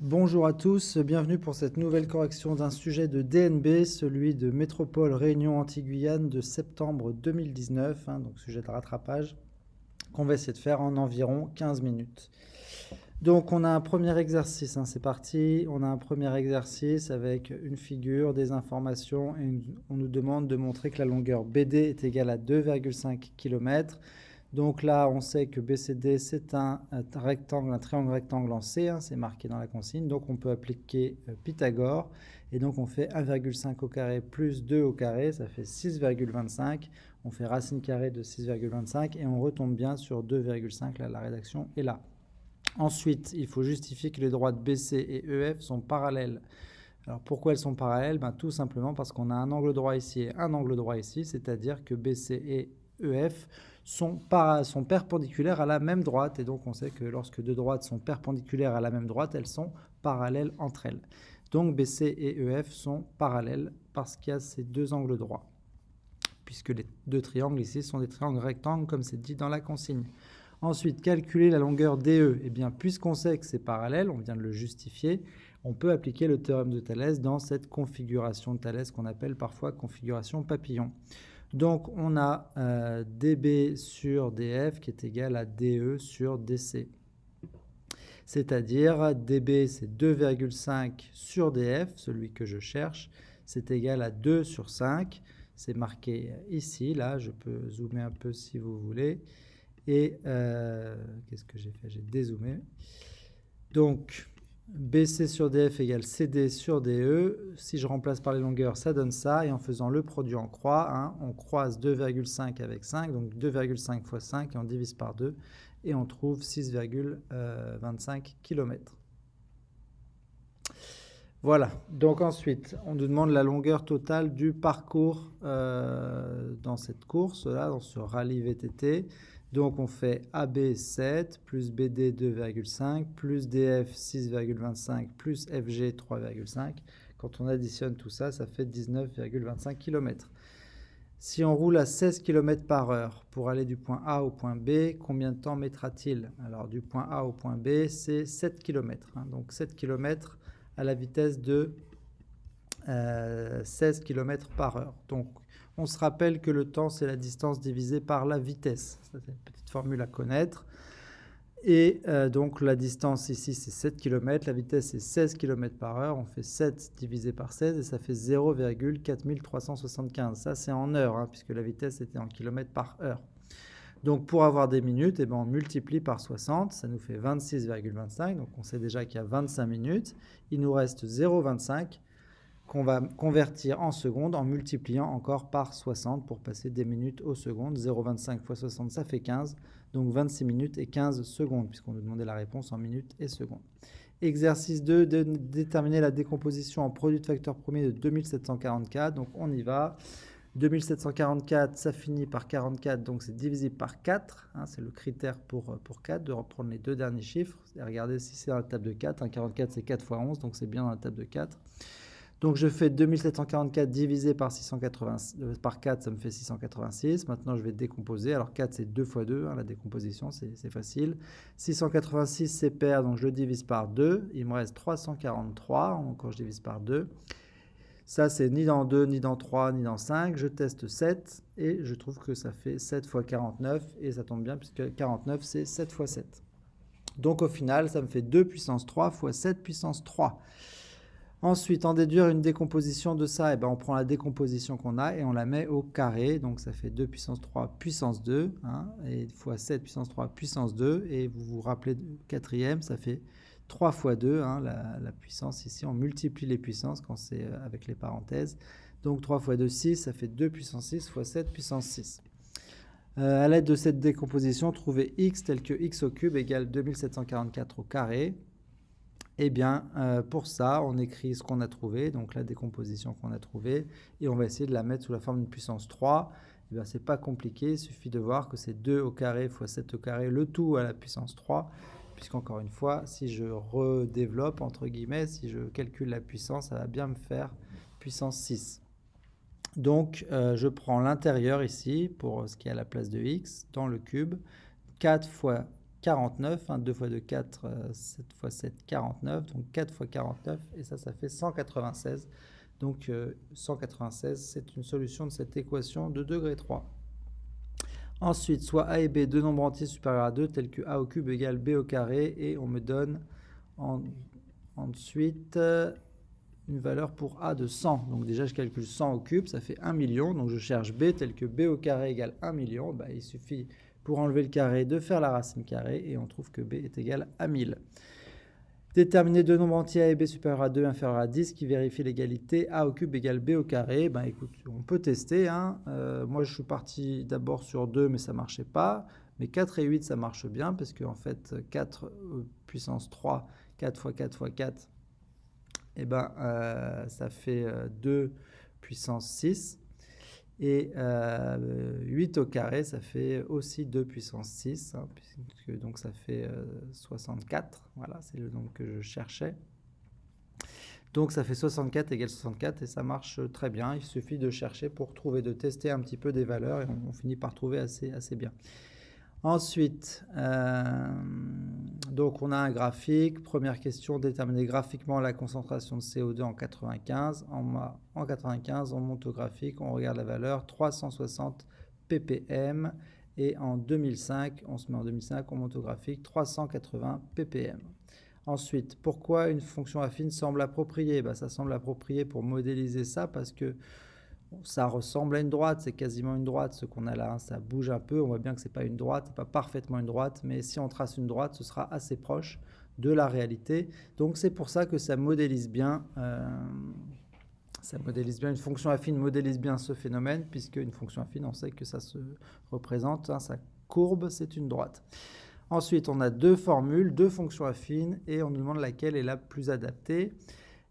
Bonjour à tous, bienvenue pour cette nouvelle correction d'un sujet de DNB, celui de Métropole Réunion Antilles-Guyane de septembre 2019, donc sujet de rattrapage, qu'on va essayer de faire en environ 15 minutes. Donc on a un premier exercice, c'est parti, on a un premier exercice avec une figure, des informations, et on nous demande de montrer que la longueur BD est égale à 2,5 km. Donc là, on sait que BCD, c'est un rectangle, un triangle rectangle en C, c'est marqué dans la consigne. Donc on peut appliquer Pythagore. Et donc on fait 1,5 au carré plus 2 au carré, ça fait 6,25. On fait racine carrée de 6,25 et on retombe bien sur 2,5. Là, la rédaction est là. Ensuite, il faut justifier que les droites BC et EF sont parallèles. Alors pourquoi elles sont parallèles? Tout simplement parce qu'on a un angle droit ici et un angle droit ici, c'est-à-dire que BC et EF sont perpendiculaires à la même droite. Et donc on sait que lorsque deux droites sont perpendiculaires à la même droite, elles sont parallèles entre elles. Donc BC et EF sont parallèles parce qu'il y a ces deux angles droits. Puisque les deux triangles ici sont des triangles rectangles comme c'est dit dans la consigne. Ensuite, calculer la longueur DE. Eh bien, puisqu'on sait que c'est parallèle, on vient de le justifier, on peut appliquer le théorème de Thalès dans cette configuration de Thalès qu'on appelle parfois configuration papillon. Donc, on a dB sur dF qui est égal à DE sur DC. C'est-à-dire, dB, c'est 2,5 sur dF, celui que je cherche, c'est égal à 2 sur 5. C'est marqué ici, là, je peux zoomer un peu si vous voulez. Et qu'est-ce que j'ai fait? J'ai dézoomé. Donc, BC sur DF égale CD sur DE. Si je remplace par les longueurs, ça donne ça. Et en faisant le produit en croix, on croise 2,5 avec 5. Donc 2,5 fois 5 et on divise par 2. Et on trouve 6,25 km. Voilà. Donc ensuite, on nous demande la longueur totale du parcours dans cette course-là, dans ce rallye VTT. Donc on fait AB 7 plus BD 2,5 plus DF 6,25 plus FG 3,5. Quand on additionne tout ça, ça fait 19,25 km. Si on roule à 16 km par heure pour aller du point A au point B, combien de temps mettra-t-il? Alors du point A au point B, c'est 7 km. Donc 7 km à la vitesse de 16 km par heure. Donc on se rappelle que le temps, c'est la distance divisée par la vitesse. Ça, c'est une petite formule à connaître. Et donc la distance ici, c'est 7 km. La vitesse, c'est 16 km par heure. On fait 7 divisé par 16 et ça fait 0,4375. Ça, c'est en heure, puisque la vitesse était en kilomètres par heure. Donc pour avoir des minutes, on multiplie par 60. Ça nous fait 26,25. Donc on sait déjà qu'il y a 25 minutes. Il nous reste 0,25 qu'on va convertir en secondes en multipliant encore par 60 pour passer des minutes aux secondes. 0,25 fois 60, ça fait 15. Donc 26 minutes et 15 secondes, puisqu'on nous demandait la réponse en minutes et secondes. Exercice 2, de déterminer la décomposition en produit de facteurs premiers de 2744. Donc on y va. 2744, ça finit par 44, donc c'est divisible par 4. C'est le critère pour 4, de reprendre les deux derniers chiffres. Et regardez si c'est dans la table de 4. 44, c'est 4 fois 11, donc c'est bien dans la table de 4. Donc je fais 2744 divisé par 4, ça me fait 686. Maintenant je vais décomposer. Alors 4 c'est 2 fois 2, la décomposition c'est facile. 686 c'est pair, donc je le divise par 2. Il me reste 343, quand je divise par 2. Ça c'est ni dans 2, ni dans 3, ni dans 5. Je teste 7 et je trouve que ça fait 7 fois 49. Et ça tombe bien puisque 49 c'est 7 fois 7. Donc au final ça me fait 2 puissance 3 fois 7 puissance 3. Ensuite, en déduire une décomposition de ça, on prend la décomposition qu'on a et on la met au carré. Donc ça fait 2 puissance 3 puissance 2, et fois 7 puissance 3 puissance 2. Et vous vous rappelez du quatrième, ça fait 3 fois 2, la puissance ici. On multiplie les puissances quand c'est avec les parenthèses. Donc 3 fois 2, 6, ça fait 2 puissance 6 fois 7 puissance 6. À l'aide de cette décomposition, trouvez x tel que x au cube égale 2744 au carré. Pour ça, on écrit ce qu'on a trouvé, donc la décomposition qu'on a trouvée, et on va essayer de la mettre sous la forme d'une puissance 3. C'est pas compliqué, il suffit de voir que c'est 2 au carré fois 7 au carré, le tout à la puissance 3, puisqu'encore une fois, si je redéveloppe, entre guillemets, si je calcule la puissance, ça va bien me faire puissance 6. Donc, je prends l'intérieur ici, pour ce qui est à la place de x, dans le cube, 4 fois 49, hein, 2 fois 2, 4, 7 fois 7, 49, donc 4 fois 49, et ça fait 196. Donc 196, c'est une solution de cette équation de degré 3. Ensuite, soit a et b, deux nombres entiers supérieurs à 2, tels que a au cube égale b au carré, et on me donne ensuite une valeur pour a de 100. Donc déjà, je calcule 100 au cube, ça fait 1 million. Donc je cherche b tel que b au carré égale 1 million. Bah, il suffit, pour enlever le carré, de faire la racine carrée, et on trouve que b est égal à 1000. Déterminer deux nombres entiers a et b supérieurs à 2 inférieurs à 10 qui vérifie l'égalité a au cube égale b au carré. Ben écoute, on peut tester. Hein. Moi, je suis parti d'abord sur 2, mais ça ne marchait pas. Mais 4 et 8, ça marche bien, parce qu'en fait, 4 puissance 3, 4 fois 4 fois 4, et ben, ça fait 2 puissance 6. Et 8 au carré, ça fait aussi 2 puissance 6, hein, puisque donc ça fait 64. Voilà, c'est le nombre que je cherchais. Donc ça fait 64 égale 64, et ça marche très bien. Il suffit de chercher pour trouver, de tester un petit peu des valeurs, et on finit par trouver assez bien. Ensuite, donc on a un graphique. Première question, déterminer graphiquement la concentration de CO2 en 95. En 95, on monte au graphique, on regarde la valeur 360 ppm. Et en 2005, on se met en 2005, on monte au graphique 380 ppm. Ensuite, pourquoi une fonction affine semble appropriée? Ça semble approprié pour modéliser ça, parce que ça ressemble à une droite, c'est quasiment une droite ce qu'on a là, hein. Ça bouge un peu, on voit bien que ce n'est pas une droite, c'est pas parfaitement une droite, mais si on trace une droite, ce sera assez proche de la réalité. Donc c'est pour ça que ça modélise bien, une fonction affine modélise bien ce phénomène, puisque une fonction affine, on sait que ça se représente, hein, sa courbe, c'est une droite. Ensuite, on a deux formules, deux fonctions affines, et on nous demande laquelle est la plus adaptée.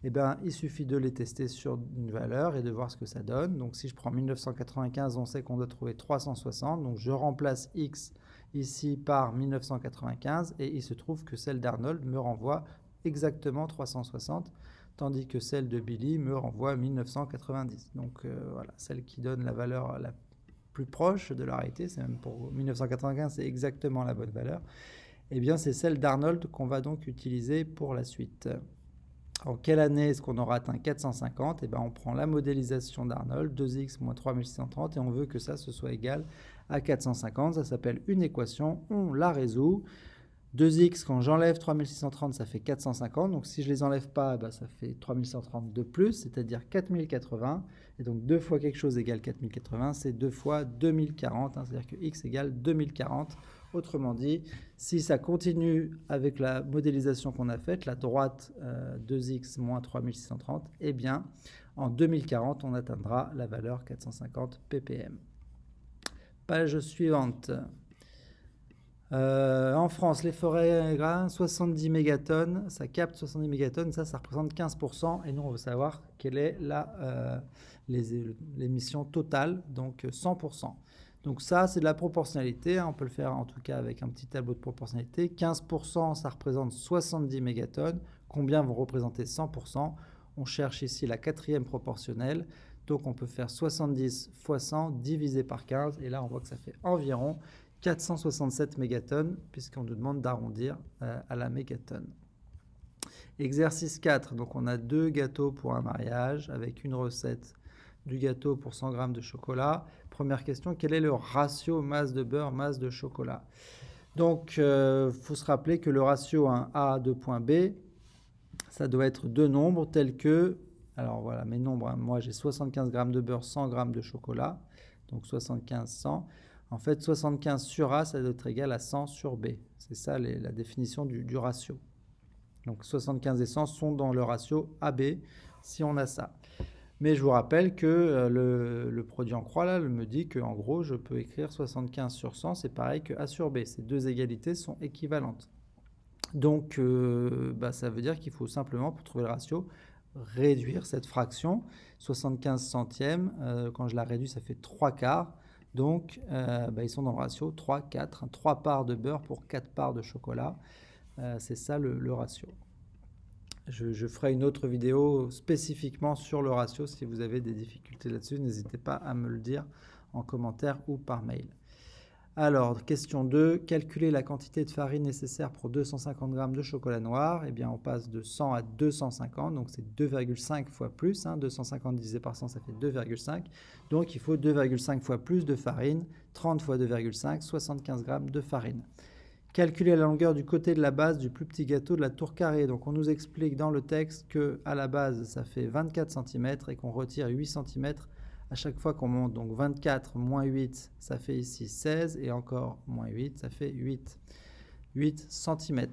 Eh bien, il suffit de les tester sur une valeur et de voir ce que ça donne. Donc, si je prends 1995, on sait qu'on doit trouver 360. Donc, je remplace x ici par 1995, et il se trouve que celle d'Arnold me renvoie exactement 360, tandis que celle de Billy me renvoie 1990. Donc, voilà, celle qui donne la valeur la plus proche de la réalité, c'est même pour 1995, c'est exactement la bonne valeur. Eh bien, c'est celle d'Arnold qu'on va donc utiliser pour la suite. En quelle année est-ce qu'on aura atteint 450? Eh bien, on prend la modélisation d'Arnold, 2x moins 3630, et on veut que ça se soit égal à 450. Ça s'appelle une équation, on la résout. 2x, quand j'enlève 3630, ça fait 450. Donc si je ne les enlève pas, ça fait 3130 de plus, c'est-à-dire 4080. Et donc 2 fois quelque chose égale 4080, c'est 2 fois 2040, hein, c'est-à-dire que x égale 2040. Autrement dit, si ça continue avec la modélisation qu'on a faite, la droite 2x moins 3630, eh bien, en 2040, on atteindra la valeur 450 ppm. Page suivante. En France, les forêts grains, 70 mégatonnes, ça capte 70 mégatonnes, ça représente 15%, et nous on veut savoir quelle est l'émission totale, donc 100%. Donc ça, c'est de la proportionnalité, hein, on peut le faire en tout cas avec un petit tableau de proportionnalité. 15%, ça représente 70 mégatonnes, combien vont représenter 100%? On cherche ici la quatrième proportionnelle, donc on peut faire 70 fois 100 divisé par 15, et là on voit que ça fait environ 467 mégatonnes, puisqu'on nous demande d'arrondir à la mégatonne. Exercice 4, donc on a 2 gâteaux pour un mariage, avec une recette du gâteau pour 100 g de chocolat. Première question, quel est le ratio masse de beurre, masse de chocolat? Donc, il faut se rappeler que le ratio A de point B, ça doit être deux nombres tels que, alors voilà mes nombres, hein, moi j'ai 75 g de beurre, 100 g de chocolat, donc 75, 100. En fait, 75 sur A, ça doit être égal à 100 sur B. C'est ça la définition du ratio. Donc 75 et 100 sont dans le ratio AB, si on a ça. Mais je vous rappelle que le produit en croix, là, me dit qu'en gros, je peux écrire 75 sur 100, c'est pareil que A sur B. Ces deux égalités sont équivalentes. Donc, ça veut dire qu'il faut simplement, pour trouver le ratio, réduire cette fraction. 75 centièmes, quand je la réduis, ça fait 3 quarts. Donc, ils sont dans le ratio 3, 4. 3 parts de beurre pour 4 parts de chocolat. C'est ça le ratio. Je ferai une autre vidéo spécifiquement sur le ratio. Si vous avez des difficultés là-dessus, n'hésitez pas à me le dire en commentaire ou par mail. Alors, question 2, calculer la quantité de farine nécessaire pour 250 g de chocolat noir. Eh bien, on passe de 100 à 250, donc c'est 2,5 fois plus. 250 divisé par 100, ça fait 2,5. Donc, il faut 2,5 fois plus de farine. 30 fois 2,5, 75 g de farine. Calculer la longueur du côté de la base du plus petit gâteau de la tour carrée. Donc, on nous explique dans le texte qu'à la base, ça fait 24 cm et qu'on retire 8 cm à chaque fois qu'on monte. Donc 24 moins 8, ça fait ici 16, et encore moins 8, ça fait 8 cm.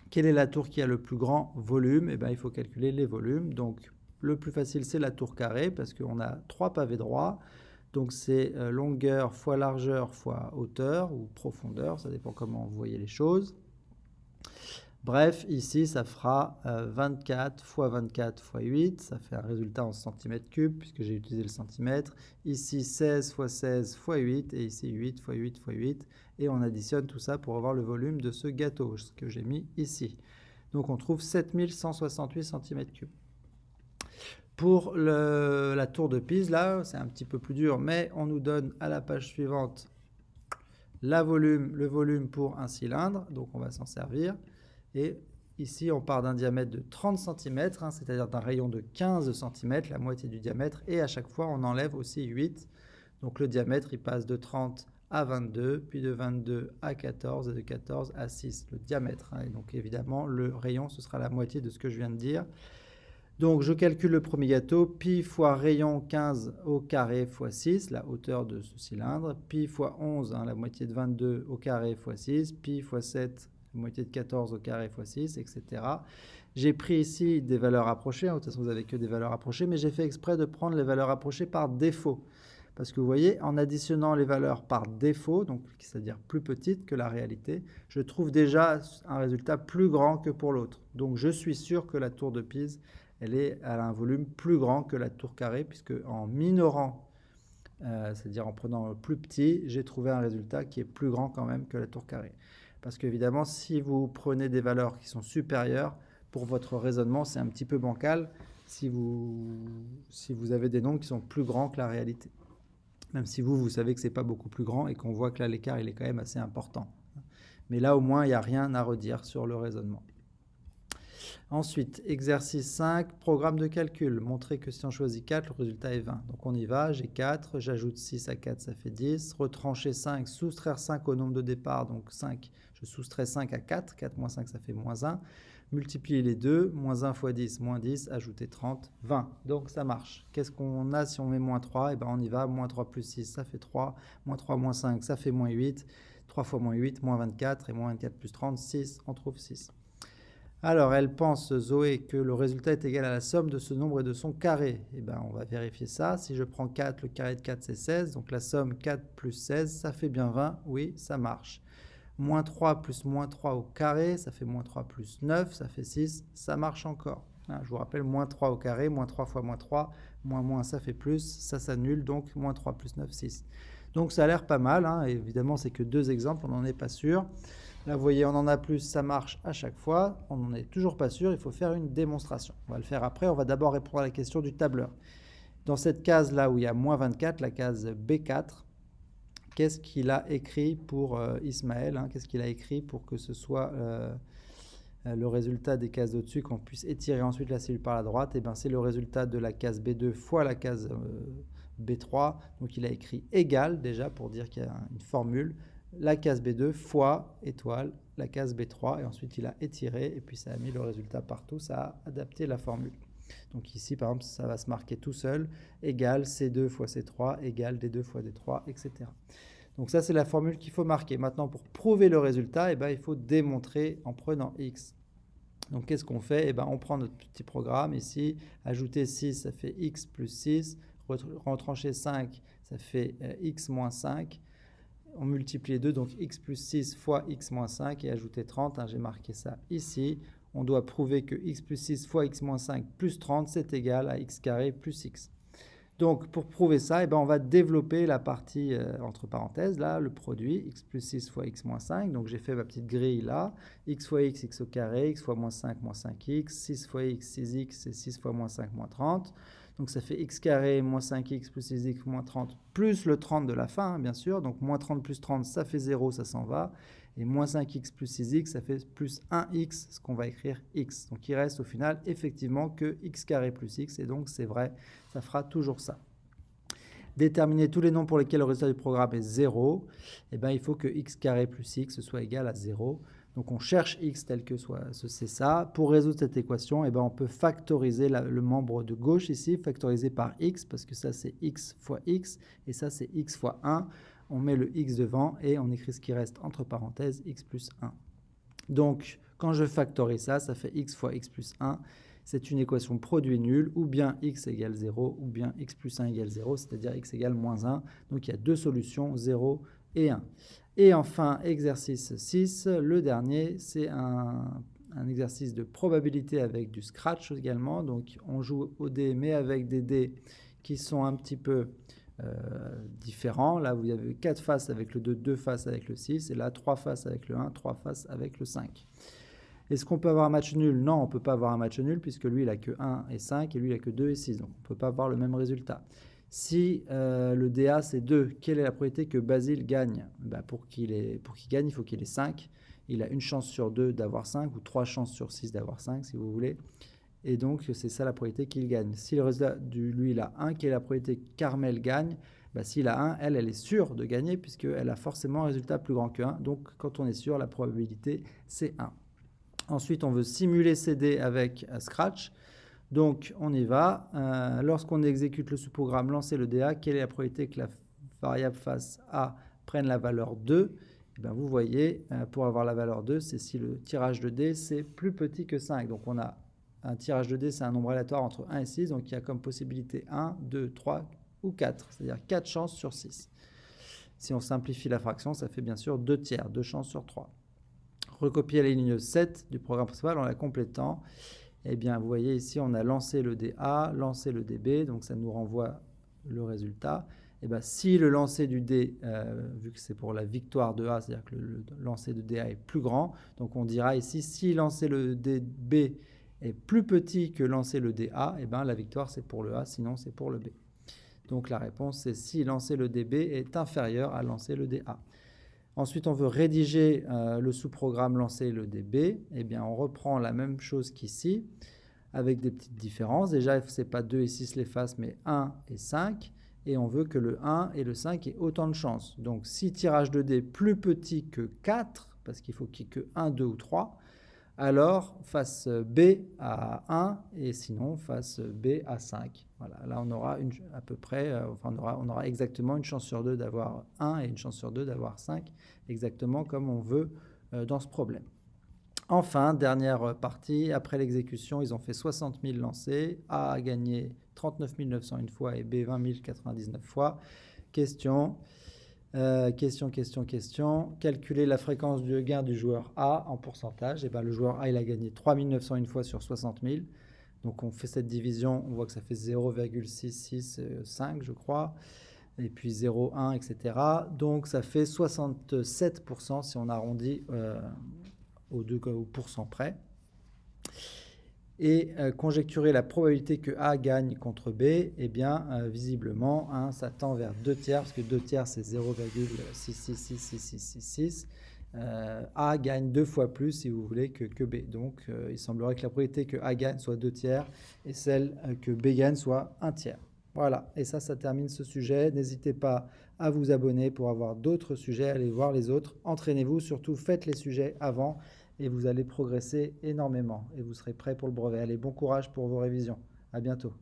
Quelle est la tour qui a le plus grand volume? Eh bien, il faut calculer les volumes. Donc le plus facile, c'est la tour carrée, parce qu'on a 3 pavés droits. Donc c'est longueur fois largeur fois hauteur ou profondeur, ça dépend comment vous voyez les choses. Bref, ici, ça fera 24 fois 24 fois 8. Ça fait un résultat en centimètres cubes, puisque j'ai utilisé le centimètre. Ici, 16 fois 16 fois 8. Et ici, 8 fois 8 fois 8. Et on additionne tout ça pour avoir le volume de ce gâteau, ce que j'ai mis ici. Donc, on trouve 7168 cm3. Pour la tour de Pise, là, c'est un petit peu plus dur, mais on nous donne à la page suivante le volume pour un cylindre. Donc, on va s'en servir. Et ici, on part d'un diamètre de 30 cm, c'est-à-dire d'un rayon de 15 cm, la moitié du diamètre. Et à chaque fois, on enlève aussi 8. Donc le diamètre, il passe de 30 à 22, puis de 22 à 14, et de 14 à 6, le diamètre. Et donc évidemment, le rayon, ce sera la moitié de ce que je viens de dire. Donc je calcule le premier gâteau, pi fois rayon 15 au carré fois 6, la hauteur de ce cylindre, pi fois 11, la moitié de 22 au carré fois 6, pi fois 7, moitié de 14 au carré fois 6, etc. J'ai pris ici des valeurs approchées. De toute façon, vous n'avez que des valeurs approchées, mais j'ai fait exprès de prendre les valeurs approchées par défaut. Parce que vous voyez, en additionnant les valeurs par défaut, donc c'est-à-dire plus petites que la réalité, je trouve déjà un résultat plus grand que pour l'autre. Donc je suis sûr que la tour de Pise, elle a un volume plus grand que la tour carrée, puisque en minorant, c'est-à-dire en prenant le plus petit, j'ai trouvé un résultat qui est plus grand quand même que la tour carrée. Parce qu'évidemment, si vous prenez des valeurs qui sont supérieures, pour votre raisonnement, c'est un petit peu bancal si vous avez des nombres qui sont plus grands que la réalité. Même si vous savez que ce n'est pas beaucoup plus grand et qu'on voit que là, l'écart, il est quand même assez important. Mais là, au moins, il n'y a rien à redire sur le raisonnement. Ensuite, exercice 5, programme de calcul. Montrer que si on choisit 4, le résultat est 20. Donc on y va, j'ai 4, j'ajoute 6 à 4, ça fait 10. Retrancher 5, soustraire 5 au nombre de départ, donc 5, je soustrais 5 à 4. 4 moins 5, ça fait moins 1. Multiplier les deux, moins 1 fois 10, moins 10, ajouter 30, 20. Donc ça marche. Qu'est-ce qu'on a si on met moins 3? Eh bien on y va, moins 3 plus 6, ça fait 3. Moins 3 moins 5, ça fait moins 8. 3 fois moins 8, moins 24. Et moins 24 plus 30, 6, on trouve 6. Alors, elle pense, Zoé, que le résultat est égal à la somme de ce nombre et de son carré. Eh bien, on va vérifier ça. Si je prends 4, le carré de 4, c'est 16. Donc, la somme 4 plus 16, ça fait bien 20. Oui, ça marche. Moins 3 plus moins 3 au carré, ça fait moins 3 plus 9, ça fait 6. Ça marche encore. Je vous rappelle, moins 3 au carré, moins 3 fois moins 3, moins, ça fait plus. Ça s'annule, donc moins 3 plus 9, 6. Donc, ça a l'air pas mal. Évidemment, c'est que 2 exemples, on n'en est pas sûr. Là, vous voyez, on en a plus, ça marche à chaque fois. On n'en est toujours pas sûr, il faut faire une démonstration. On va le faire après, on va d'abord répondre à la question du tableur. Dans cette case-là où il y a moins 24, la case B4, qu'est-ce qu'il a écrit pour Ismaël, qu'est-ce qu'il a écrit pour que ce soit le résultat des cases au-dessus, qu'on puisse étirer ensuite la cellule par la droite? Eh bien, c'est le résultat de la case B2 fois la case B3. Donc, il a écrit égal, déjà, pour dire qu'il y a une formule. La case B2 fois étoile, la case B3, et ensuite il a étiré, et puis ça a mis le résultat partout, ça a adapté la formule. Donc ici, par exemple, ça va se marquer tout seul, égal C2 fois C3, égal D2 fois D3, etc. Donc ça, c'est la formule qu'il faut marquer. Maintenant, pour prouver le résultat, il faut démontrer en prenant X. Donc qu'est-ce qu'on fait? On prend notre petit programme ici, ajouter 6, ça fait X plus 6, retrancher 5, ça fait X moins 5. On multiplie les deux, donc x plus 6 fois x moins 5 et ajouter 30. J'ai marqué ça ici. On doit prouver que x plus 6 fois x moins 5 plus 30, c'est égal à x carré plus x. Donc, pour prouver ça, on va développer la partie entre parenthèses, là, le produit, x plus 6 fois x moins 5. Donc, j'ai fait ma petite grille là. X fois x, x au carré, x fois moins 5, moins 5x. 6 fois x, 6x, c'est 6 fois moins 5, moins 30. Donc ça fait x carré moins 5x plus 6x moins 30 plus le 30 de la fin, hein, bien sûr. Donc moins 30 plus 30, ça fait 0, ça s'en va. Et moins 5x plus 6x, ça fait plus 1x, ce qu'on va écrire x. Donc il reste au final effectivement que x carré plus x. Et donc c'est vrai, ça fera toujours ça. Déterminer tous les nombres pour lesquels le résultat du programme est 0. Eh bien, il faut que x carré plus x soit égal à 0. Donc on cherche x tel que c'est ça. Pour résoudre cette équation, eh ben, on peut factoriser le membre de gauche ici, factoriser par x, parce que ça c'est x fois x, et ça c'est x fois 1. On met le x devant et on écrit ce qui reste entre parenthèses, x plus 1. Donc quand je factorise ça, ça fait x fois x plus 1. C'est une équation produit nul, ou bien x égale 0, ou bien x plus 1 égale 0, c'est-à-dire x égale moins 1. Donc il y a deux solutions, 0 et 1. Et enfin, exercice 6, le dernier, c'est un exercice de probabilité avec du scratch également. Donc on joue au dé, mais avec des dés qui sont un petit peu différents. Là, vous avez 4 faces avec le 2, 2 faces avec le 6, et là, 3 faces avec le 1, 3 faces avec le 5. Est-ce qu'on peut avoir un match nul? Non, on ne peut pas avoir un match nul, puisque lui, il n'a que 1 et 5, et lui, il n'a que 2 et 6. Donc, on ne peut pas avoir le même résultat. Si le DA, c'est 2, quelle est la probabilité que Basile gagne? Pour qu'il gagne, il faut qu'il ait 5. Il a une chance sur 2 d'avoir 5, ou 3 chances sur 6 d'avoir 5, si vous voulez. Et donc, c'est ça la probabilité qu'il gagne. Si le résultat, lui, il a 1, quelle est la probabilité que Carmel gagne? S'il a 1, elle est sûre de gagner, puisqu'elle a forcément un résultat plus grand que 1. Donc, quand on est sûr, la probabilité, c'est 1. Ensuite, on veut simuler CD avec Scratch. Donc, on y va. Lorsqu'on exécute le sous-programme lancer le DA, quelle est la probabilité que la variable face A prenne la valeur 2? Vous voyez, pour avoir la valeur 2, c'est si le tirage de dés, c'est plus petit que 5. Donc, on a un tirage de dés, c'est un nombre aléatoire entre 1 et 6. Donc, il y a comme possibilité 1, 2, 3 ou 4. C'est-à-dire 4 chances sur 6. Si on simplifie la fraction, ça fait bien sûr 2 tiers, 2 chances sur 3. Recopier la ligne 7 du programme principal en la complétant. Vous voyez ici, on a lancé le DA, lancé le DB, donc ça nous renvoie le résultat. Si le lancer du D, vu que c'est pour la victoire de A, c'est-à-dire que le lancer de DA est plus grand, donc on dira ici, si lancer le DB est plus petit que lancer le DA, la victoire c'est pour le A, sinon c'est pour le B. Donc la réponse c'est si lancer le DB est inférieur à lancer le DA. Ensuite, on veut rédiger le sous-programme lancer le DB. On reprend la même chose qu'ici, avec des petites différences. Déjà, ce n'est pas 2 et 6 les faces, mais 1 et 5. Et on veut que le 1 et le 5 aient autant de chances. Donc, si tirage de dés plus petit que 4, parce qu'il faut qu'il n'y ait que 1, 2 ou 3, alors face B à 1 et sinon face B à 5. Voilà, là on aura à peu près, on aura exactement une chance sur 2 d'avoir 1 et une chance sur 2 d'avoir 5, exactement comme on veut dans ce problème. Enfin, dernière partie, après l'exécution, ils ont fait 60 000 lancés, A a gagné 39 901 fois et B 20 099 fois. Question. Calculer la fréquence de gain du joueur A en pourcentage. Le joueur A, il a gagné 3901 fois sur 60 000. Donc, on fait cette division. On voit que ça fait 0,665, je crois. Et puis 0,1, etc. Donc, ça fait 67% si on arrondit au pourcent près. Et conjecturer la probabilité que A gagne contre B, visiblement, ça tend vers 2 tiers, parce que 2 tiers, c'est 0,666666. A gagne 2 fois plus, si vous voulez, que B. Donc, il semblerait que la probabilité que A gagne soit 2 tiers, et celle que B gagne soit 1 tiers. Voilà, et ça termine ce sujet. N'hésitez pas à vous abonner pour avoir d'autres sujets, allez voir les autres. Entraînez-vous, surtout faites les sujets avant, et vous allez progresser énormément et vous serez prêt pour le brevet. Allez, bon courage pour vos révisions. À bientôt.